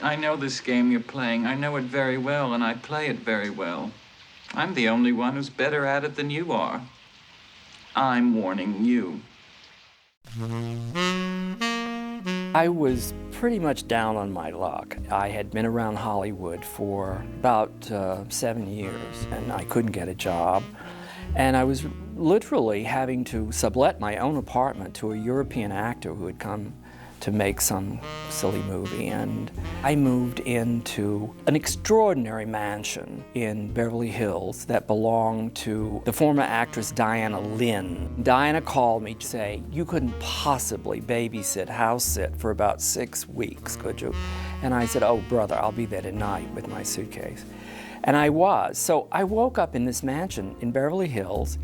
I know this game you're playing. I know it very well, and I play it very well. I'm the only one who's better at it than you are. I'm warning you. I was pretty much down on my luck. I had been around Hollywood for about 7 years, and I couldn't get a job. And I was literally having to sublet my own apartment to a European actor who had come to make some silly movie. And I moved into an extraordinary mansion in Beverly Hills that belonged to the former actress Diana Lynn. Diana called me to say, "You couldn't possibly babysit, house sit for about 6 weeks, could you?" And I said, "Oh, brother, I'll be there tonight with my suitcase." And I was. So I woke up in this mansion in Beverly Hills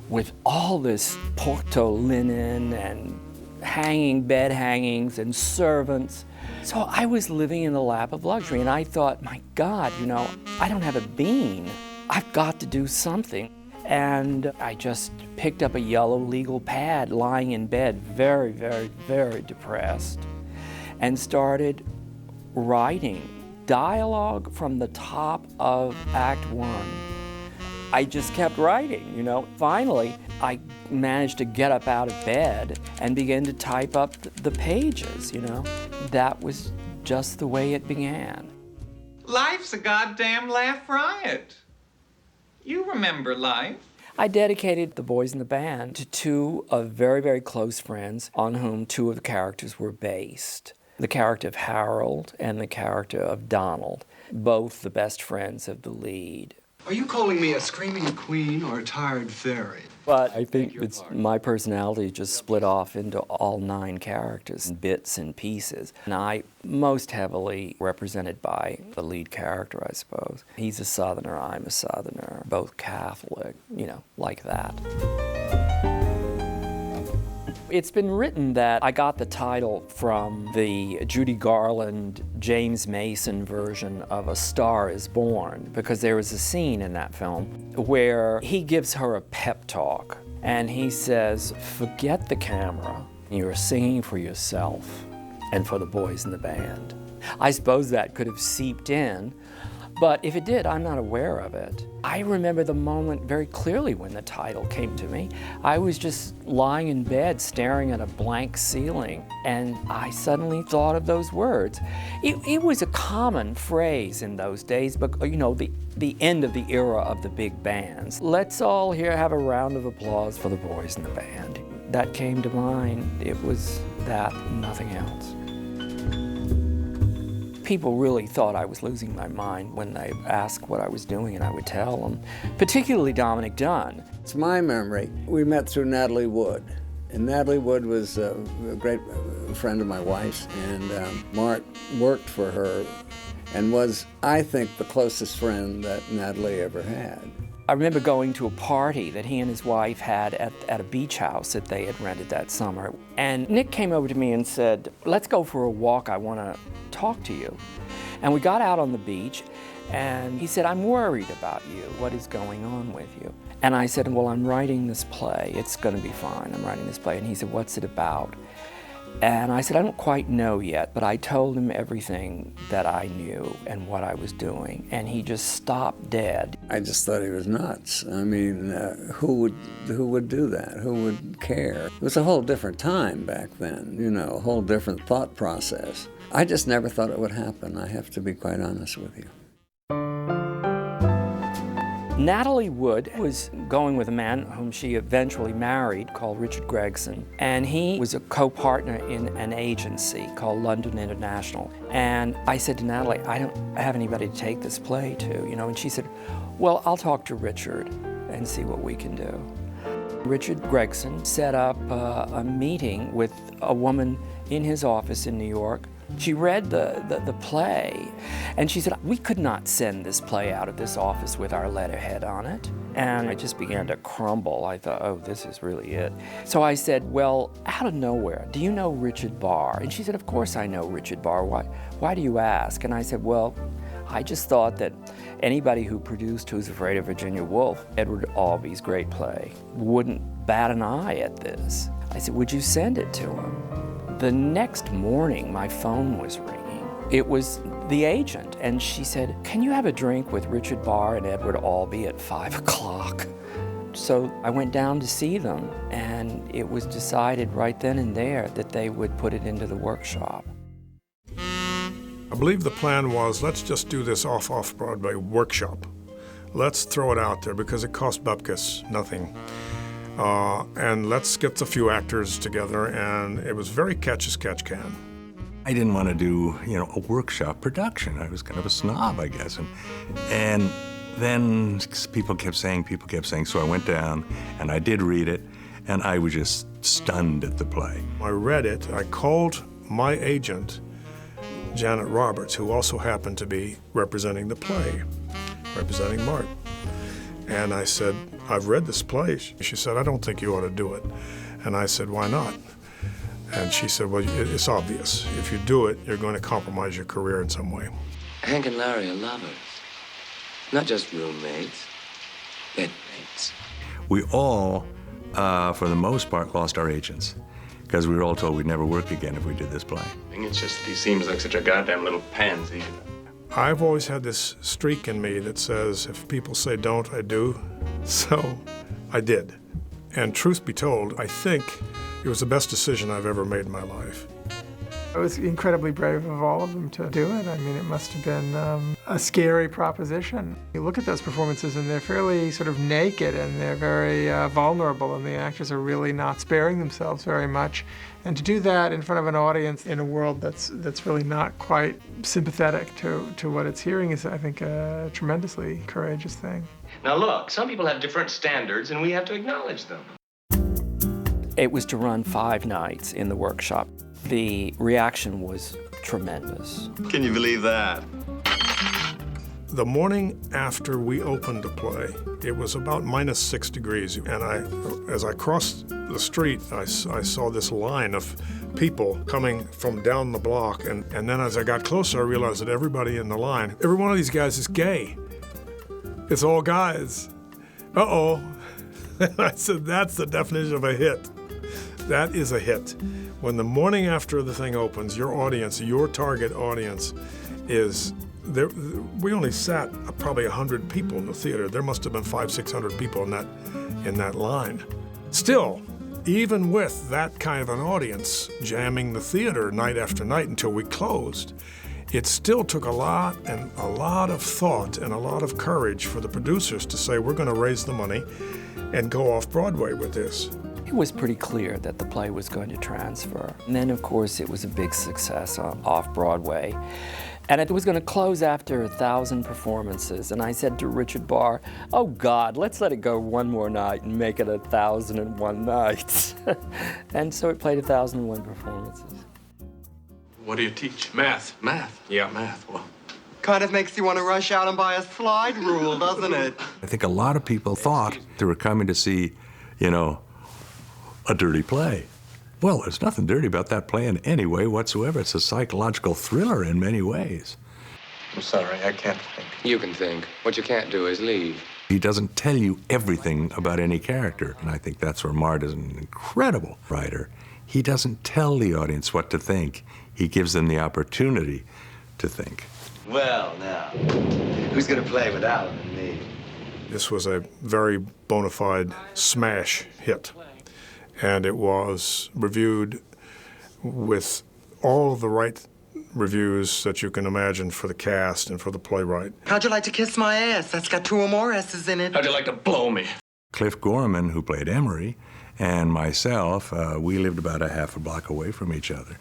with all this Porto linen and hanging bed hangings and servants. So I was living in the lap of luxury, and I thought, my God, you know, I don't have a bean. I've got to do something. And I just picked up a yellow legal pad lying in bed, very, very, very depressed, and started writing dialogue from the top of Act 1. I just kept writing, you know. Finally, I managed to get up out of bed and begin to type up the pages, you know. That was just the way it began. Life's a goddamn laugh riot. You remember life. I dedicated The Boys in the Band to 2 of very, very close friends on whom 2 of the characters were based. The character of Harold and the character of Donald, both the best friends of the lead. Are you calling me a screaming queen or a tired fairy? But I think it's my personality just split off into all 9 characters, bits and pieces. And I most heavily represented by the lead character, I suppose. He's a Southerner, I'm a Southerner, both Catholic, you know, like that. It's been written that I got the title from the Judy Garland, James Mason version of A Star is Born, because there was a scene in that film where he gives her a pep talk, and he says, "Forget the camera, you're singing for yourself and for the boys in the band." I suppose that could have seeped in, but if it did, I'm not aware of it. I remember the moment very clearly when the title came to me. I was just lying in bed staring at a blank ceiling, and I suddenly thought of those words. It was a common phrase in those days, but you know, the end of the era of the big bands. Let's all here have a round of applause for the boys in the band. That came to mind. It was that, nothing else. People really thought I was losing my mind when they asked what I was doing, and I would tell them, particularly Dominic Dunn. It's my memory. We met through Natalie Wood, and Natalie Wood was a great friend of my wife's, and Mark worked for her and was, I think, the closest friend that Natalie ever had. I remember going to a party that he and his wife had at a beach house that they had rented that summer. And Nick came over to me and said, "Let's go for a walk, I want to talk to you." And we got out on the beach, and he said, "I'm worried about you. What is going on with you?" And I said, "Well, I'm writing this play. It's going to be fine. I'm writing this play." And he said, "What's it about?" And I said, "I don't quite know yet," but I told him everything that I knew and what I was doing, and he just stopped dead. I just thought he was nuts. I mean, who would do that? Who would care? It was a whole different time back then, you know, a whole different thought process. I just never thought it would happen, I have to be quite honest with you. Natalie Wood was going with a man whom she eventually married called Richard Gregson, and he was a co-partner in an agency called London International. And I said to Natalie, "I don't have anybody to take this play to, you know," and she said, "Well, I'll talk to Richard and see what we can do." Richard Gregson set up a meeting with a woman in his office in New York. She read the play, and she said, "We could not send this play out of this office with our letterhead on it." And I just began to crumble. I thought, oh, this is really it. So I said, "Well, out of nowhere, do you know Richard Barr?" And she said, "Of course I know Richard Barr. Why do you ask?" And I said, "Well, I just thought that anybody who produced Who's Afraid of Virginia Woolf, Edward Albee's great play, wouldn't bat an eye at this." I said, "Would you send it to him?" The next morning, my phone was ringing, It was the agent, and she said, "Can you have a drink with Richard Barr and Edward Albee at 5 o'clock?" So I went down to see them, and it was decided right then and there that they would put it into the workshop. I believe the plan was, let's just do this off-Broadway workshop. Let's throw it out there because it cost bupkis, nothing. And let's get a few actors together, and it was very catch as catch can. I didn't want to do, a workshop production. I was kind of a snob, I guess. And then people kept saying, so I went down and I did read it, and I was just stunned at the play. I read it, I called my agent, Janet Roberts, who also happened to be representing the play, representing Mart. And I said, I've read this play. She said, I don't think you ought to do it. And I said, why not? And she said, well, it's obvious. If you do it, you're going to compromise your career in some way. Hank and Larry are lovers. Not just roommates, bedmates. We all, for the most part, lost our agents because we were all told we'd never work again if we did this play. It's just he seems like such a goddamn little pansy. I've always had this streak in me that says, if people say don't, I do. So I did. And truth be told, I think it was the best decision I've ever made in my life. It was incredibly brave of all of them to do it. I mean, it must have been a scary proposition. You look at those performances and they're fairly sort of naked and they're very vulnerable, and the actors are really not sparing themselves very much. And to do that in front of an audience in a world that's really not quite sympathetic to what it's hearing is, I think, a tremendously courageous thing. Now look, some people have different standards and we have to acknowledge them. It was to run 5 nights in the workshop. The reaction was tremendous. Can you believe that? The morning after we opened the play, it was about -6 degrees, and as I crossed the street, I saw this line of people coming from down the block, and then as I got closer, I realized that everybody in the line, every one of these guys is gay. It's all guys. Uh-oh. And I said, that's the definition of a hit. That is a hit. When the morning after the thing opens, your audience, your target audience is there. We only sat probably 100 people in the theater. There must have been 500-600 people in that line. Still, even with that kind of an audience jamming the theater night after night until we closed, it still took a lot of thought and a lot of courage for the producers to say, we're going to raise the money and go off Broadway with this. It was pretty clear that the play was going to transfer. And then, of course, it was a big success off Broadway. And it was going to close after 1,000 performances. And I said to Richard Barr, oh God, let's let it go one more night and make it 1,001 nights. And so it played 1,001 performances. What do you teach? Math. Math? Yeah, math. Well, kind of makes you want to rush out and buy a slide rule, doesn't it? I think a lot of people thought they were coming to see, a dirty play. Well, there's nothing dirty about that play in any way whatsoever. It's a psychological thriller in many ways. I'm sorry, I can't think. You can think. What you can't do is leave. He doesn't tell you everything about any character, and I think that's where Mart is an incredible writer. He doesn't tell the audience what to think. He gives them the opportunity to think. Well, now, who's going to play with Alan and me? This was a very bona fide smash hit. And it was reviewed with all of the right reviews that you can imagine for the cast and for the playwright. How'd you like to kiss my ass? That's got 2 or more S's in it. How'd you like to blow me? Cliff Gorman, who played Emery, and myself, we lived about a half a block away from each other.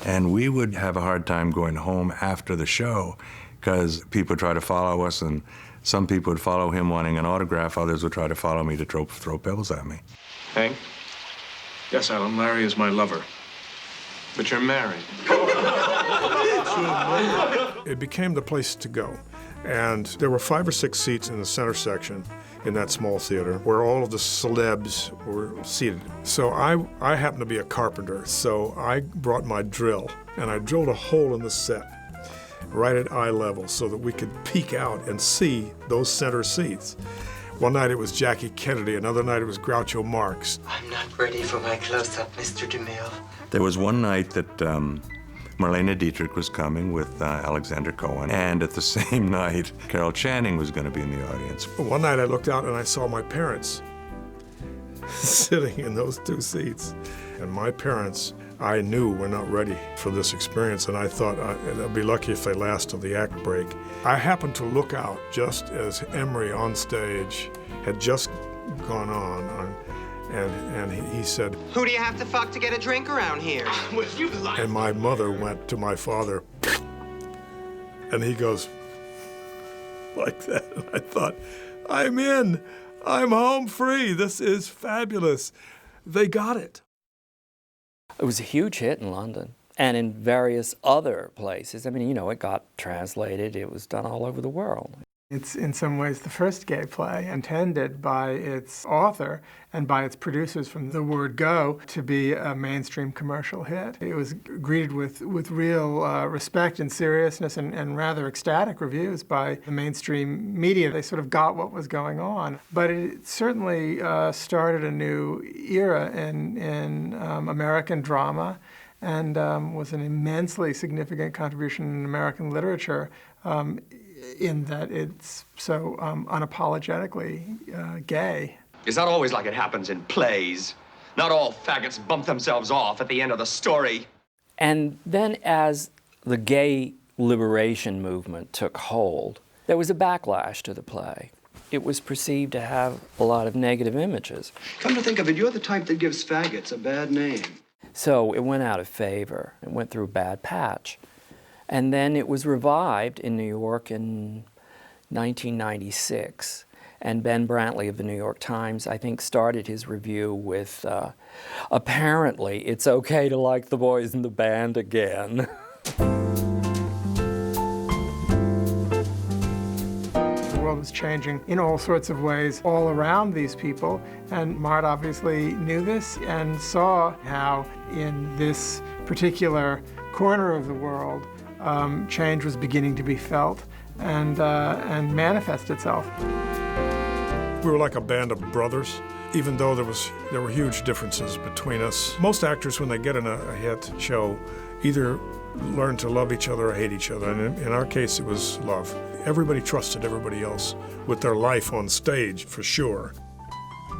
And we would have a hard time going home after the show because people would try to follow us, and some people would follow him wanting an autograph, others would try to follow me to throw pebbles at me. Hank? Yes, Alan, Larry is my lover. But you're married. It became the place to go. And there were 5 or 6 seats in the center section in that small theater where all of the celebs were seated. So I happened to be a carpenter, so I brought my drill, and I drilled a hole in the set right at eye level so that we could peek out and see those center seats. One night it was Jackie Kennedy, another night it was Groucho Marx. I'm not ready for my close-up, Mr. DeMille. There was one night that Marlene Dietrich was coming with Alexander Cohen, and at the same night, Carol Channing was going to be in the audience. One night I looked out and I saw my parents sitting in those two seats. And my parents, I knew, were not ready for this experience, and I thought I'd be lucky if they last till the act break. I happened to look out just as Emery on stage had just gone on and he said, Who do you have to fuck to get a drink around here? and my mother went to my father, and he goes like that. And I thought, I'm in. I'm home free. This is fabulous. They got it. It was a huge hit in London and in various other places. I mean, you know, it got translated. It was done all over the world. It's in some ways the first gay play intended by its author and by its producers from the word go to be a mainstream commercial hit. It was greeted with real respect and seriousness and rather ecstatic reviews by the mainstream media. They sort of got what was going on. But it certainly started a new era in American drama and was an immensely significant contribution in American literature. In that it's so unapologetically gay. It's not always like it happens in plays. Not all faggots bump themselves off at the end of the story. And then as the gay liberation movement took hold, there was a backlash to the play. It was perceived to have a lot of negative images. Come to think of it, you're the type that gives faggots a bad name. So it went out of favor. It went through a bad patch. And then it was revived in New York in 1996. And Ben Brantley of the New York Times, I think, started his review with, apparently, it's okay to like the boys in the band again. The world was changing in all sorts of ways all around these people. And Mart obviously knew this and saw how in this particular corner of the world, change was beginning to be felt and manifest itself. We were like a band of brothers, even though there were huge differences between us. Most actors, when they get in a hit show, either learn to love each other or hate each other, and in our case, it was love. Everybody trusted everybody else with their life on stage, for sure.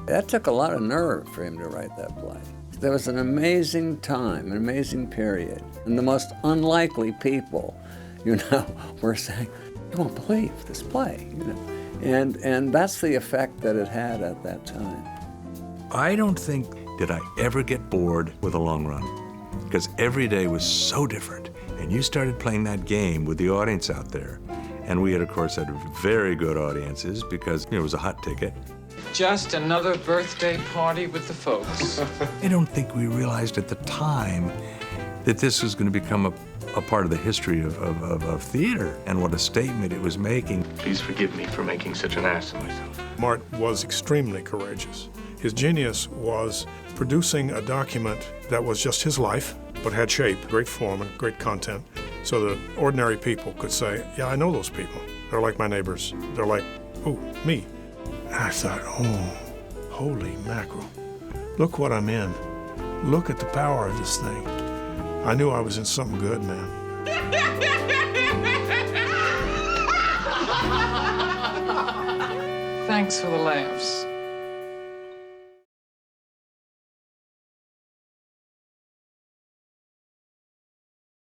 That took a lot of nerve for him to write that play. There was an amazing time, an amazing period, and the most unlikely people, you know, were saying, "You won't believe this play," you know, and that's the effect that it had at that time. I don't think did I ever get bored with a long run, because every day was so different, and you started playing that game with the audience out there, and we had, of course, had very good audiences because it was a hot ticket. Just another birthday party with the folks. I don't think we realized at the time that this was going to become a part of the history of theater and what a statement it was making. Please forgive me for making such an ass of myself. Mart was extremely courageous. His genius was producing a document that was just his life, but had shape, great form, and great content, so that ordinary people could say, yeah, I know those people. They're like my neighbors. They're like, oh, me. And I thought, oh, holy mackerel. Look what I'm in. Look at the power of this thing. I knew I was in something good, man. Thanks for the laughs.